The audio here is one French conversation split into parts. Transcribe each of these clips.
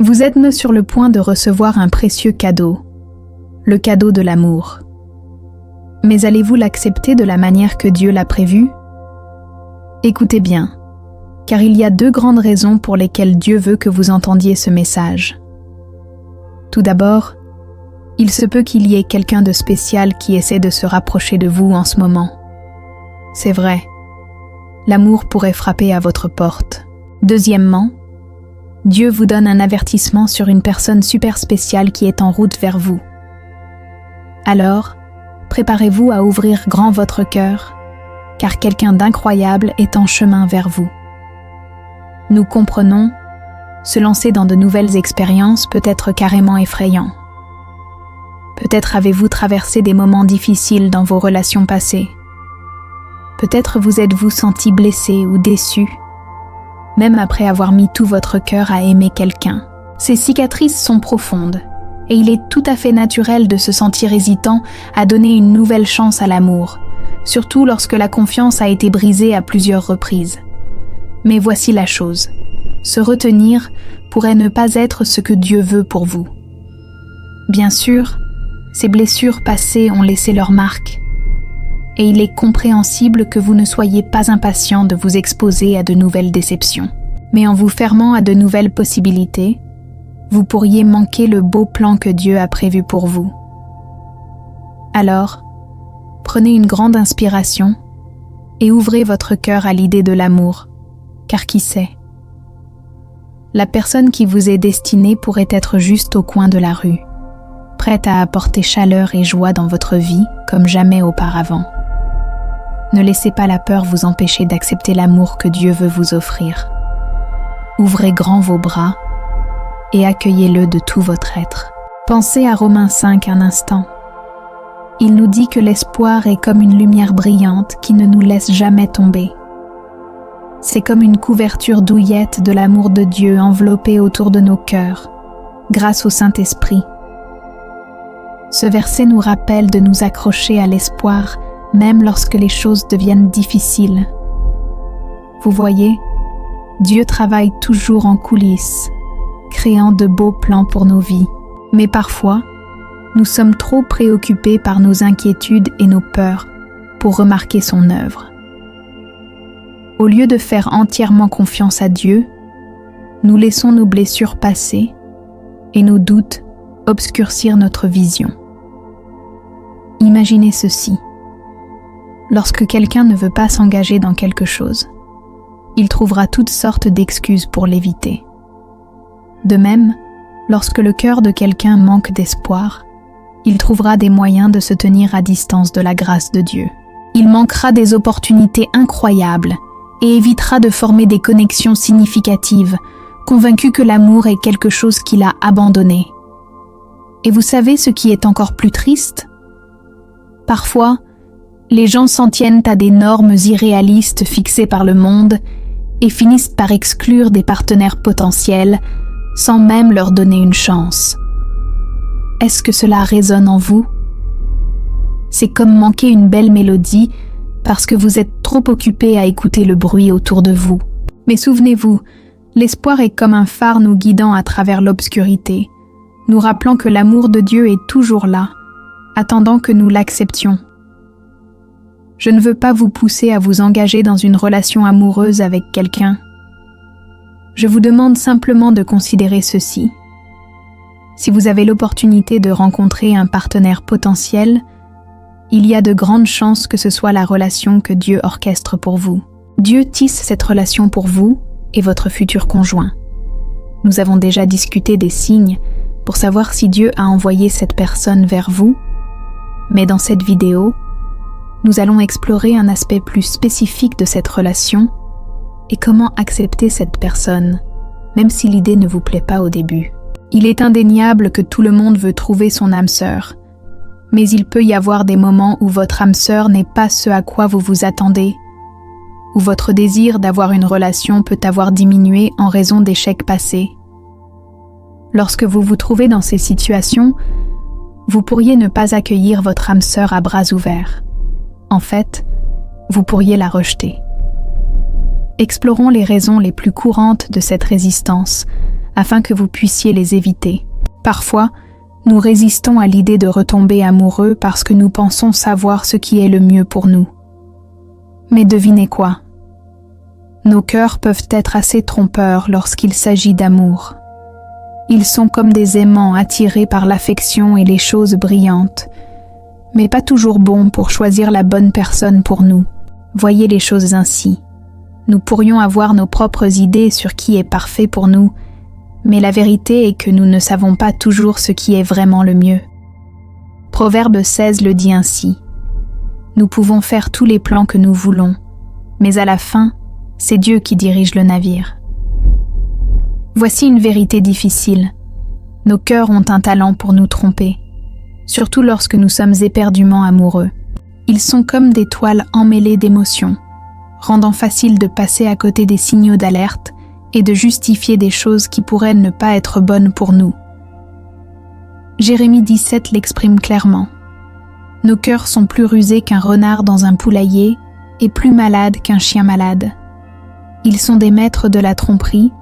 Vous êtes sur le point de recevoir un précieux cadeau, le cadeau de l'amour. Mais allez-vous l'accepter de la manière que Dieu l'a prévu? Écoutez bien, car il y a 2 grandes raisons pour lesquelles Dieu veut que vous entendiez ce message. Tout d'abord, il se peut qu'il y ait quelqu'un de spécial qui essaie de se rapprocher de vous en ce moment. C'est vrai, l'amour pourrait frapper à votre porte. Deuxièmement, Dieu vous donne un avertissement sur une personne super spéciale qui est en route vers vous. Alors, préparez-vous à ouvrir grand votre cœur, car quelqu'un d'incroyable est en chemin vers vous. Nous comprenons, se lancer dans de nouvelles expériences peut être carrément effrayant. Peut-être avez-vous traversé des moments difficiles dans vos relations passées. Peut-être vous êtes-vous senti blessé ou déçu, même après avoir mis tout votre cœur à aimer quelqu'un. Ces cicatrices sont profondes, et il est tout à fait naturel de se sentir hésitant à donner une nouvelle chance à l'amour, surtout lorsque la confiance a été brisée à plusieurs reprises. Mais voici la chose, se retenir pourrait ne pas être ce que Dieu veut pour vous. Bien sûr, ces blessures passées ont laissé leur marque, et il est compréhensible que vous ne soyez pas impatient de vous exposer à de nouvelles déceptions. Mais en vous fermant à de nouvelles possibilités, vous pourriez manquer le beau plan que Dieu a prévu pour vous. Alors, prenez une grande inspiration et ouvrez votre cœur à l'idée de l'amour, car qui sait, la personne qui vous est destinée pourrait être juste au coin de la rue, prête à apporter chaleur et joie dans votre vie comme jamais auparavant. Ne laissez pas la peur vous empêcher d'accepter l'amour que Dieu veut vous offrir. Ouvrez grand vos bras et accueillez-le de tout votre être. Pensez à Romains 5 un instant. Il nous dit que l'espoir est comme une lumière brillante qui ne nous laisse jamais tomber. C'est comme une couverture douillette de l'amour de Dieu enveloppée autour de nos cœurs, grâce au Saint-Esprit. Ce verset nous rappelle de nous accrocher à l'espoir même lorsque les choses deviennent difficiles. Vous voyez, Dieu travaille toujours en coulisses, créant de beaux plans pour nos vies. Mais parfois, nous sommes trop préoccupés par nos inquiétudes et nos peurs pour remarquer son œuvre. Au lieu de faire entièrement confiance à Dieu, nous laissons nos blessures passer et nos doutes obscurcir notre vision. Imaginez ceci. Lorsque quelqu'un ne veut pas s'engager dans quelque chose, il trouvera toutes sortes d'excuses pour l'éviter. De même, lorsque le cœur de quelqu'un manque d'espoir, il trouvera des moyens de se tenir à distance de la grâce de Dieu. Il manquera des opportunités incroyables et évitera de former des connexions significatives, convaincu que l'amour est quelque chose qu'il a abandonné. Et vous savez ce qui est encore plus triste? Parfois, les gens s'en tiennent à des normes irréalistes fixées par le monde et finissent par exclure des partenaires potentiels sans même leur donner une chance. Est-ce que cela résonne en vous? C'est comme manquer une belle mélodie parce que vous êtes trop occupé à écouter le bruit autour de vous. Mais souvenez-vous, l'espoir est comme un phare nous guidant à travers l'obscurité, nous rappelant que l'amour de Dieu est toujours là, attendant que nous l'acceptions. Je ne veux pas vous pousser à vous engager dans une relation amoureuse avec quelqu'un. Je vous demande simplement de considérer ceci. Si vous avez l'opportunité de rencontrer un partenaire potentiel, il y a de grandes chances que ce soit la relation que Dieu orchestre pour vous. Dieu tisse cette relation pour vous et votre futur conjoint. Nous avons déjà discuté des signes pour savoir si Dieu a envoyé cette personne vers vous, mais dans cette vidéo, nous allons explorer un aspect plus spécifique de cette relation et comment accepter cette personne, même si l'idée ne vous plaît pas au début. Il est indéniable que tout le monde veut trouver son âme sœur, mais il peut y avoir des moments où votre âme sœur n'est pas ce à quoi vous vous attendez, où votre désir d'avoir une relation peut avoir diminué en raison d'échecs passés. Lorsque vous vous trouvez dans ces situations, vous pourriez ne pas accueillir votre âme sœur à bras ouverts. En fait, vous pourriez la rejeter. Explorons les raisons les plus courantes de cette résistance, afin que vous puissiez les éviter. Parfois, nous résistons à l'idée de retomber amoureux parce que nous pensons savoir ce qui est le mieux pour nous. Mais devinez quoi? Nos cœurs peuvent être assez trompeurs lorsqu'il s'agit d'amour. Ils sont comme des aimants attirés par l'affection et les choses brillantes, mais pas toujours bons pour choisir la bonne personne pour nous. Voyez les choses ainsi. Nous pourrions avoir nos propres idées sur qui est parfait pour nous, mais la vérité est que nous ne savons pas toujours ce qui est vraiment le mieux. Proverbe 16 le dit ainsi. Nous pouvons faire tous les plans que nous voulons, mais à la fin, c'est Dieu qui dirige le navire. Voici une vérité difficile. Nos cœurs ont un talent pour nous tromper, surtout lorsque nous sommes éperdument amoureux. Ils sont comme des toiles emmêlées d'émotions, rendant facile de passer à côté des signaux d'alerte et de justifier des choses qui pourraient ne pas être bonnes pour nous. Jérémie 17 l'exprime clairement. Nos cœurs sont plus rusés qu'un renard dans un poulailler et plus malades qu'un chien malade. Ils sont des maîtres de la tromperie,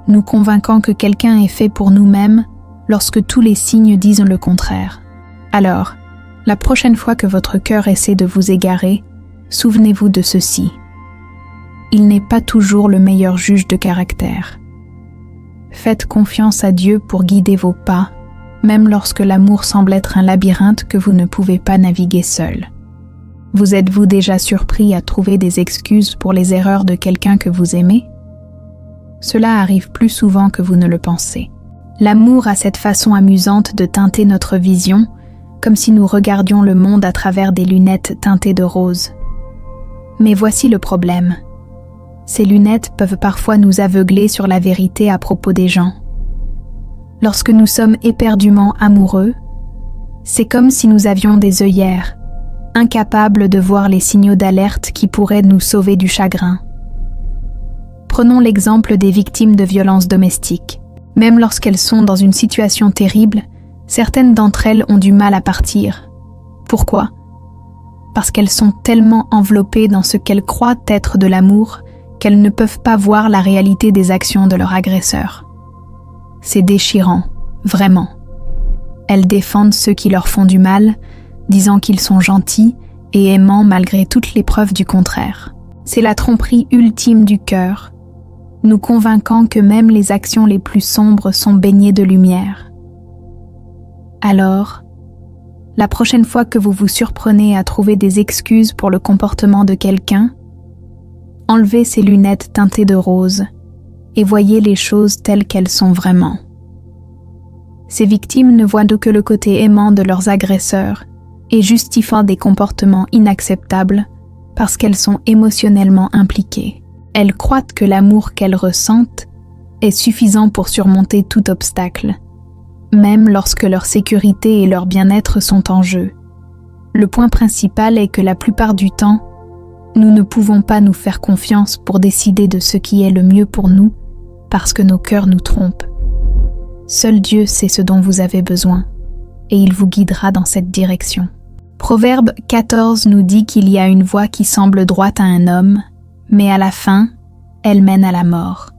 nous convainquant que quelqu'un est fait pour nous-mêmes lorsque tous les signes disent le contraire. Alors, la prochaine fois que votre cœur essaie de vous égarer, souvenez-vous de ceci. Il n'est pas toujours le meilleur juge de caractère. Faites confiance à Dieu pour guider vos pas, même lorsque l'amour semble être un labyrinthe que vous ne pouvez pas naviguer seul. Vous êtes-vous déjà surpris à trouver des excuses pour les erreurs de quelqu'un que vous aimez? Cela arrive plus souvent que vous ne le pensez. L'amour a cette façon amusante de teinter notre vision, comme si nous regardions le monde à travers des lunettes teintées de rose. Mais voici le problème. Ces lunettes peuvent parfois nous aveugler sur la vérité à propos des gens. Lorsque nous sommes éperdument amoureux, c'est comme si nous avions des œillères, incapables de voir les signaux d'alerte qui pourraient nous sauver du chagrin. Prenons l'exemple des victimes de violences domestiques. Même lorsqu'elles sont dans une situation terrible, certaines d'entre elles ont du mal à partir. Pourquoi? Parce qu'elles sont tellement enveloppées dans ce qu'elles croient être de l'amour qu'elles ne peuvent pas voir la réalité des actions de leur agresseur. C'est déchirant, vraiment. Elles défendent ceux qui leur font du mal, disant qu'ils sont gentils et aimants malgré toutes les preuves du contraire. C'est la tromperie ultime du cœur, nous convainquant que même les actions les plus sombres sont baignées de lumière. Alors, la prochaine fois que vous vous surprenez à trouver des excuses pour le comportement de quelqu'un, enlevez ces lunettes teintées de rose et voyez les choses telles qu'elles sont vraiment. Ces victimes ne voient que le côté aimant de leurs agresseurs et justifiant des comportements inacceptables parce qu'elles sont émotionnellement impliquées. Elles croient que l'amour qu'elles ressentent est suffisant pour surmonter tout obstacle, même lorsque leur sécurité et leur bien-être sont en jeu. Le point principal est que la plupart du temps, nous ne pouvons pas nous faire confiance pour décider de ce qui est le mieux pour nous parce que nos cœurs nous trompent. Seul Dieu sait ce dont vous avez besoin et il vous guidera dans cette direction. Proverbe 14 nous dit qu'il y a une voie qui semble droite à un homme, mais à la fin, elle mène à la mort.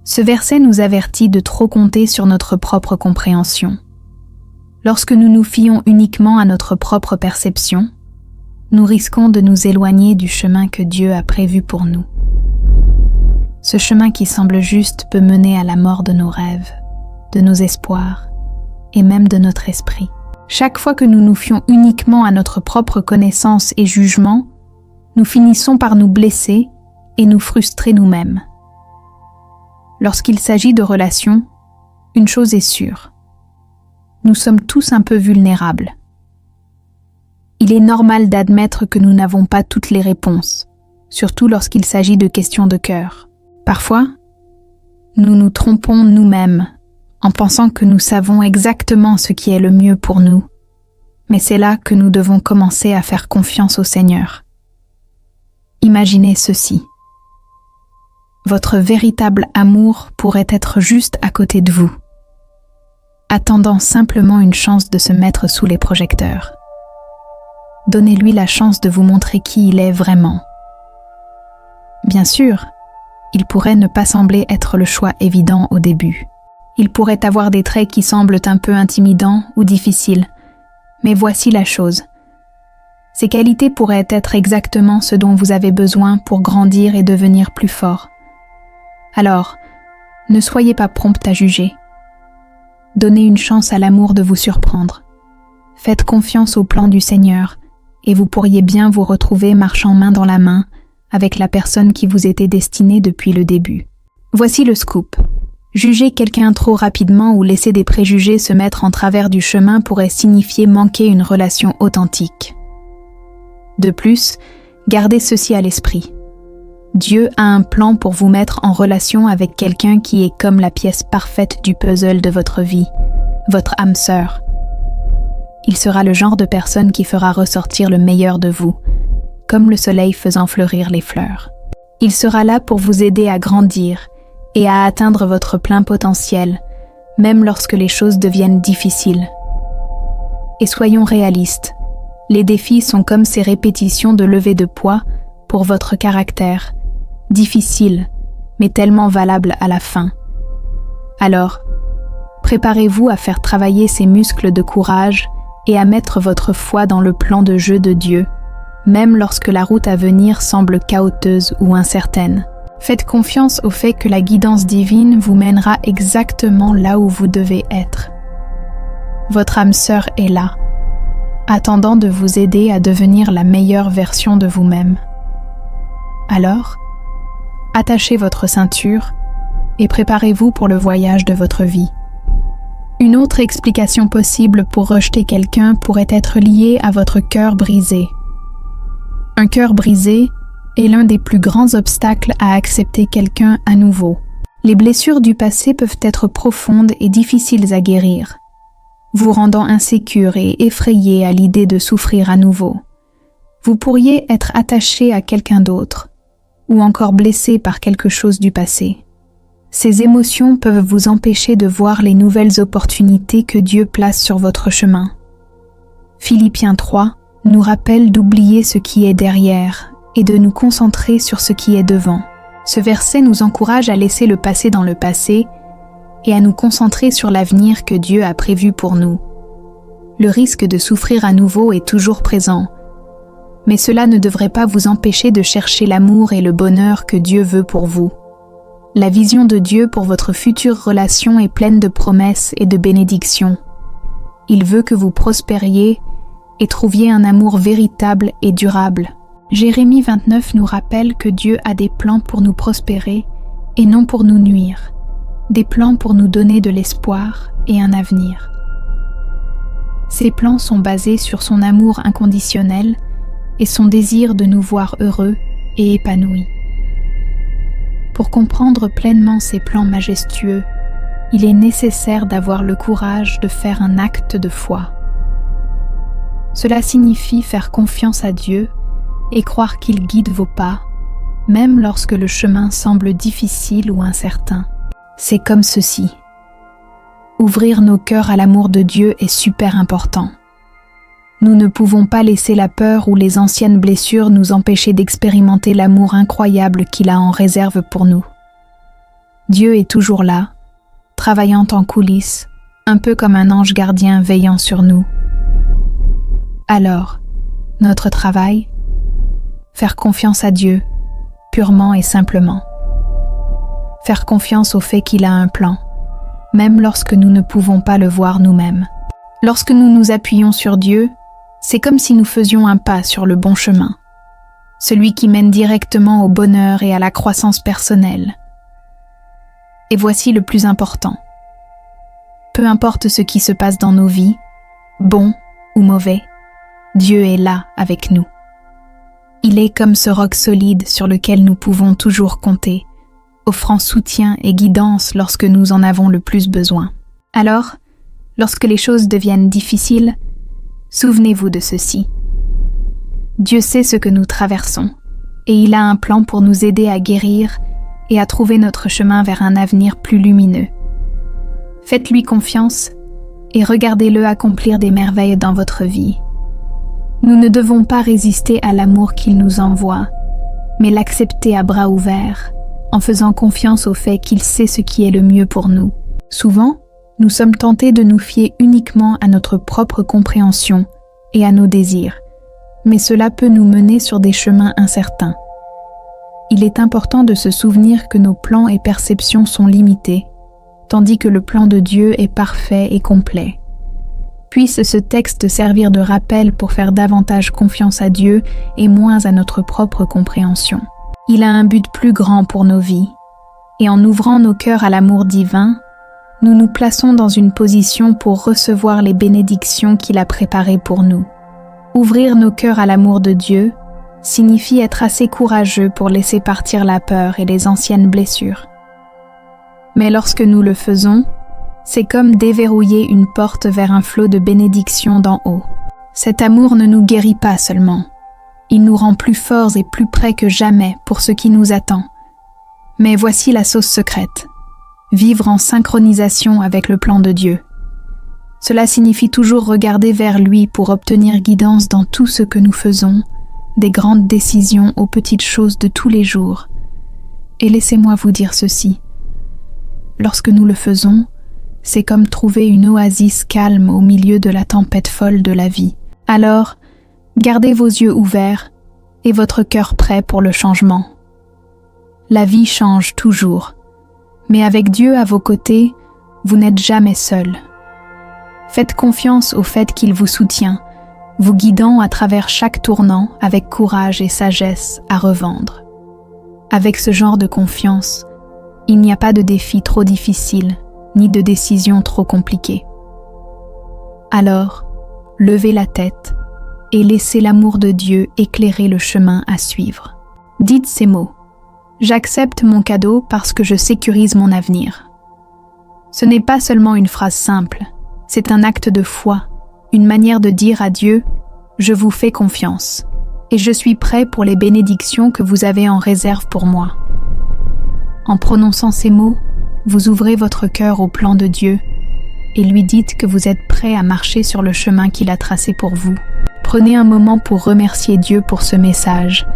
Ce verset nous avertit de trop compter sur notre propre compréhension. Lorsque nous nous fions uniquement à notre propre perception, nous risquons de nous éloigner du chemin que Dieu a prévu pour nous. Ce chemin qui semble juste peut mener à la mort de nos rêves, de nos espoirs et même de notre esprit. Chaque fois que nous nous fions uniquement à notre propre connaissance et jugement, nous finissons par nous blesser et nous frustrer nous-mêmes. Lorsqu'il s'agit de relations, une chose est sûre. Nous sommes tous un peu vulnérables. Il est normal d'admettre que nous n'avons pas toutes les réponses, surtout lorsqu'il s'agit de questions de cœur. Parfois, nous nous trompons nous-mêmes en pensant que nous savons exactement ce qui est le mieux pour nous, mais c'est là que nous devons commencer à faire confiance au Seigneur. Imaginez ceci. Votre véritable amour pourrait être juste à côté de vous, attendant simplement une chance de se mettre sous les projecteurs. Donnez-lui la chance de vous montrer qui il est vraiment. Bien sûr, il pourrait ne pas sembler être le choix évident au début, Il pourrait avoir des traits qui semblent un peu intimidants ou difficiles, mais voici la chose. Ces qualités pourraient être exactement ce dont vous avez besoin pour grandir et devenir plus fort. Alors, ne soyez pas prompte à juger. Donnez une chance à l'amour de vous surprendre. Faites confiance au plan du Seigneur, et vous pourriez bien vous retrouver marchant main dans la main avec la personne qui vous était destinée depuis le début. Voici le scoop. Juger quelqu'un trop rapidement ou laisser des préjugés se mettre en travers du chemin pourrait signifier manquer une relation authentique. De plus, gardez ceci à l'esprit. Dieu a un plan pour vous mettre en relation avec quelqu'un qui est comme la pièce parfaite du puzzle de votre vie, votre âme sœur. Il sera le genre de personne qui fera ressortir le meilleur de vous, comme le soleil faisant fleurir les fleurs. Il sera là pour vous aider à grandir et à atteindre votre plein potentiel, même lorsque les choses deviennent difficiles. Et soyons réalistes, les défis sont comme ces répétitions de levée de poids pour votre caractère, difficiles, mais tellement valables à la fin. Alors, préparez-vous à faire travailler ces muscles de courage et à mettre votre foi dans le plan de jeu de Dieu, même lorsque la route à venir semble chaotique ou incertaine. Faites confiance au fait que la guidance divine vous mènera exactement là où vous devez être. Votre âme sœur est là, attendant de vous aider à devenir la meilleure version de vous-même. Alors, attachez votre ceinture et préparez-vous pour le voyage de votre vie. Une autre explication possible pour rejeter quelqu'un pourrait être liée à votre cœur brisé. Un cœur brisé est l'un des plus grands obstacles à accepter quelqu'un à nouveau. Les blessures du passé peuvent être profondes et difficiles à guérir, vous rendant insécure et effrayé à l'idée de souffrir à nouveau. Vous pourriez être attaché à quelqu'un d'autre, ou encore blessé par quelque chose du passé. Ces émotions peuvent vous empêcher de voir les nouvelles opportunités que Dieu place sur votre chemin. Philippiens 3 nous rappelle d'oublier ce qui est derrière et de nous concentrer sur ce qui est devant. Ce verset nous encourage à laisser le passé dans le passé et à nous concentrer sur l'avenir que Dieu a prévu pour nous. Le risque de souffrir à nouveau est toujours présent, mais cela ne devrait pas vous empêcher de chercher l'amour et le bonheur que Dieu veut pour vous. La vision de Dieu pour votre future relation est pleine de promesses et de bénédictions. Il veut que vous prospériez et trouviez un amour véritable et durable. Jérémie 29 nous rappelle que Dieu a des plans pour nous prospérer et non pour nous nuire, des plans pour nous donner de l'espoir et un avenir. Ces plans sont basés sur son amour inconditionnel et son désir de nous voir heureux et épanouis. Pour comprendre pleinement ces plans majestueux, il est nécessaire d'avoir le courage de faire un acte de foi. Cela signifie faire confiance à Dieu et croire qu'il guide vos pas, même lorsque le chemin semble difficile ou incertain. C'est comme ceci. Ouvrir nos cœurs à l'amour de Dieu est super important. Nous ne pouvons pas laisser la peur ou les anciennes blessures nous empêcher d'expérimenter l'amour incroyable qu'il a en réserve pour nous. Dieu est toujours là, travaillant en coulisses, un peu comme un ange gardien veillant sur nous. Alors, notre travail, faire confiance à Dieu, purement et simplement. Faire confiance au fait qu'il a un plan, même lorsque nous ne pouvons pas le voir nous-mêmes. Lorsque nous nous appuyons sur Dieu, c'est comme si nous faisions un pas sur le bon chemin, celui qui mène directement au bonheur et à la croissance personnelle. Et voici le plus important. Peu importe ce qui se passe dans nos vies, bon ou mauvais, Dieu est là avec nous. Il est comme ce roc solide sur lequel nous pouvons toujours compter, offrant soutien et guidance lorsque nous en avons le plus besoin. Alors, lorsque les choses deviennent difficiles, souvenez-vous de ceci. Dieu sait ce que nous traversons, et il a un plan pour nous aider à guérir et à trouver notre chemin vers un avenir plus lumineux. Faites-lui confiance et regardez-le accomplir des merveilles dans votre vie. Nous ne devons pas résister à l'amour qu'il nous envoie, mais l'accepter à bras ouverts, en faisant confiance au fait qu'il sait ce qui est le mieux pour nous. Souvent, nous sommes tentés de nous fier uniquement à notre propre compréhension et à nos désirs, mais cela peut nous mener sur des chemins incertains. Il est important de se souvenir que nos plans et perceptions sont limités, tandis que le plan de Dieu est parfait et complet. Puisse ce texte servir de rappel pour faire davantage confiance à Dieu et moins à notre propre compréhension. Il a un but plus grand pour nos vies, et en ouvrant nos cœurs à l'amour divin, nous nous plaçons dans une position pour recevoir les bénédictions qu'il a préparées pour nous. Ouvrir nos cœurs à l'amour de Dieu signifie être assez courageux pour laisser partir la peur et les anciennes blessures. Mais lorsque nous le faisons, c'est comme déverrouiller une porte vers un flot de bénédictions d'en haut. Cet amour ne nous guérit pas seulement. Il nous rend plus forts et plus prêts que jamais pour ce qui nous attend. Mais voici la sauce secrète. Vivre en synchronisation avec le plan de Dieu. Cela signifie toujours regarder vers lui pour obtenir guidance dans tout ce que nous faisons, des grandes décisions aux petites choses de tous les jours. Et laissez-moi vous dire ceci. Lorsque nous le faisons, c'est comme trouver une oasis calme au milieu de la tempête folle de la vie. Alors, gardez vos yeux ouverts et votre cœur prêt pour le changement. La vie change toujours, mais avec Dieu à vos côtés, vous n'êtes jamais seul. Faites confiance au fait qu'il vous soutient, vous guidant à travers chaque tournant avec courage et sagesse à revendre. Avec ce genre de confiance, il n'y a pas de défi trop difficile, ni de décision trop compliquée. Alors, levez la tête et laissez l'amour de Dieu éclairer le chemin à suivre. Dites ces mots. J'accepte mon cadeau parce que je sécurise mon avenir. Ce n'est pas seulement une phrase simple, c'est un acte de foi, une manière de dire à Dieu « Je vous fais confiance et je suis prêt pour les bénédictions que vous avez en réserve pour moi ». En prononçant ces mots, vous ouvrez votre cœur au plan de Dieu et lui dites que vous êtes prêt à marcher sur le chemin qu'il a tracé pour vous. Prenez un moment pour remercier Dieu pour ce message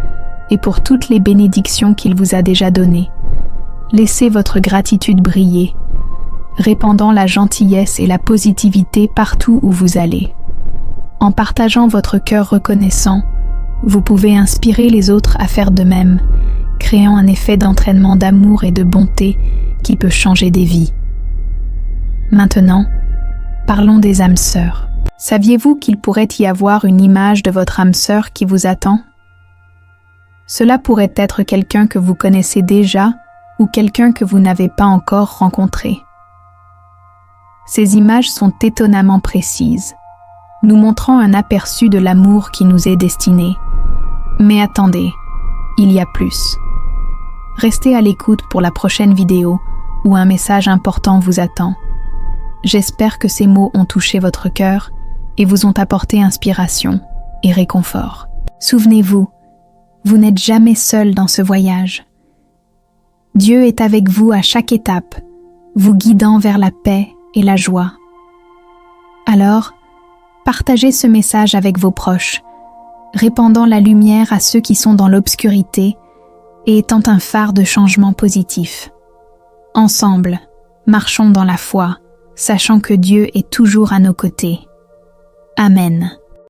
et pour toutes les bénédictions qu'il vous a déjà données. Laissez votre gratitude briller, répandant la gentillesse et la positivité partout où vous allez. En partageant votre cœur reconnaissant, vous pouvez inspirer les autres à faire de même, créant un effet d'entraînement d'amour et de bonté qui peut changer des vies. Maintenant, parlons des âmes sœurs. Saviez-vous qu'il pourrait y avoir une image de votre âme sœur qui vous attend? Cela pourrait être quelqu'un que vous connaissez déjà ou quelqu'un que vous n'avez pas encore rencontré. Ces images sont étonnamment précises, nous montrant un aperçu de l'amour qui nous est destiné. Mais attendez, il y a plus. Restez à l'écoute pour la prochaine vidéo où un message important vous attend. J'espère que ces mots ont touché votre cœur et vous ont apporté inspiration et réconfort. Souvenez-vous, vous n'êtes jamais seul dans ce voyage. Dieu est avec vous à chaque étape, vous guidant vers la paix et la joie. Alors, partagez ce message avec vos proches, répandant la lumière à ceux qui sont dans l'obscurité et étant un phare de changement positif. Ensemble, marchons dans la foi, sachant que Dieu est toujours à nos côtés. Amen.